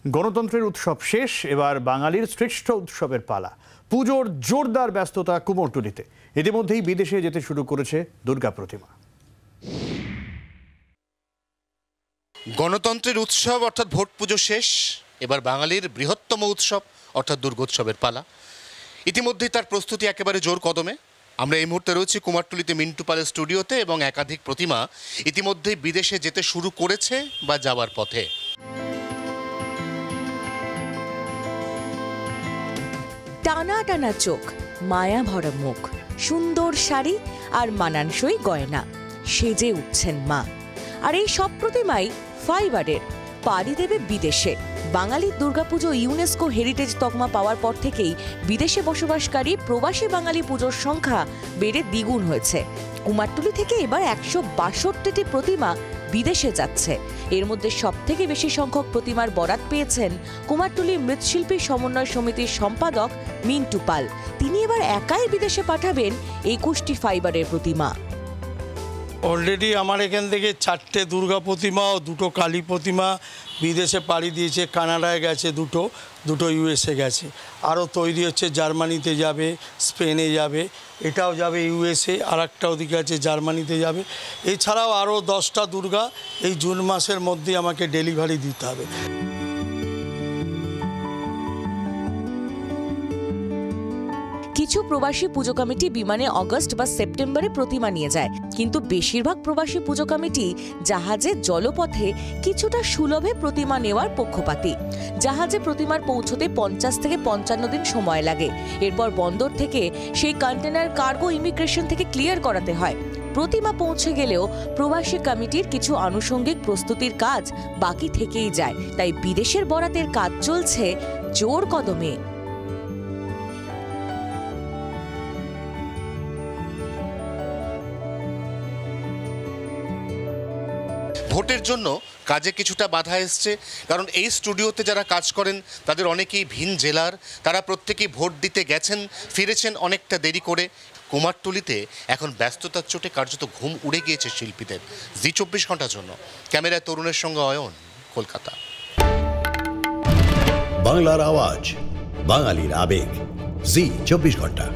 গণতন্ত্রের উৎসব শেষ, এবার বাঙালির শ্রেষ্ঠ উৎসবের পালা। পুজোর জোরদার ব্যস্ততা কুমোরটুলিতে। ইতিমধ্যেই বিদেশে যেতে শুরু করেছে দুর্গা প্রতিমা। গণতন্ত্রের উৎসব অর্থাৎ ভোট পুজো শেষ, এবার বাঙালির বৃহত্তম উৎসব অর্থাৎ দুর্গোৎসবের পালা। ইতিমধ্যেই তার প্রস্তুতি একেবারে জোর কদমে। আমরা এই মুহূর্তে রয়েছি কুমারটুলিতে মিন্টু পালের স্টুডিওতে এবং একাধিক প্রতিমা ইতিমধ্যেই বিদেশে যেতে শুরু করেছে বা যাওয়ার পথে। টানা টানা চোখ, মায়া ভরা মুখ, সুন্দর শাড়ি আর মানানসই গয়না, সেজে উঠছেন মা। আর এই সব প্রতিমাই ফাইবারের, পাড়ি দেবে বিদেশে। বাঙালির দুর্গাপুজো ইউনেস্কো হেরিটেজ তকমা পাওয়ার পর থেকেই বিদেশে বসবাসকারী প্রবাসী বাঙালি পুজোর সংখ্যা বেড়ে দ্বিগুণ হয়েছে। কুমারটুলি থেকে এবার 162টি প্রতিমা বিদেশে যাচ্ছে। এর মধ্যে সবথেকে বেশি সংখ্যক প্রতিমার বরাত পেয়েছেন কুমারটুলি মৃৎশিল্পী সমন্বয় সমিতির সম্পাদক মিন্টু পাল। তিনি এবার একাই বিদেশে পাঠাবেন 21টি ফাইবারের প্রতিমা। অলরেডি আমার এখান থেকে 4টে দুর্গা প্রতিমা ও 2টো কালী প্রতিমা বিদেশে পাড়ি দিয়েছে। কানাডায় গেছে দুটো ইউএসএ গেছে, আরও তৈরি হচ্ছে, জার্মানিতে যাবে, স্পেনে যাবে, এটাও যাবে ইউএসএ, আর একটা ওদিকে আছে জার্মানিতে যাবে। এছাড়াও আরও 10টা দুর্গা এই জুন মাসের মধ্যে আমাকে ডেলিভারি দিতে হবে। কিছু প্রবাসী পুজো কমিটি বিমানে অগস্ট বা সেপ্টেম্বরে প্রতিমা নিয়ে যায়, কিন্তু বেশিরভাগ প্রবাসী পুজো কমিটি জাহাজে জলপথে কিছুটা সুলভে প্রতিমা নেওয়ার পক্ষপাতী। জাহাজে প্রতিমার পৌঁছতে 50 থেকে 55 দিন সময় লাগে। এরপর বন্দর থেকে সেই কন্টেনার কার্গো ইমিগ্রেশন থেকে ক্লিয়ার করাতে হয়। প্রতিমা পৌঁছে গেলেও প্রবাসী কমিটির কিছু আনুষঙ্গিক প্রস্তুতির কাজ বাকি থেকেই যায়। তাই বিদেশের বরাতের কাজ চলছে জোর কদমে। ভোটের জন্য কাজে কিছুটা বাধা এসছে, কারণ এই স্টুডিওতে যারা কাজ করেন তাদের অনেকেই ভিন জেলার। তারা প্রত্যেকেই ভোট দিতে গেছেন, ফিরেছেন অনেকটা দেরি করে। কুমারটুলিতে এখন ব্যস্ততার চোটে কার্যত ঘুম উড়ে গিয়েছে শিল্পীদের। জি 24 ঘন্টার জন্য ক্যামেরায় তরুণের সঙ্গে অয়ন, কলকাতা। বাংলার আওয়াজ, বাঙালির আবেগ, জি 24 ঘন্টা।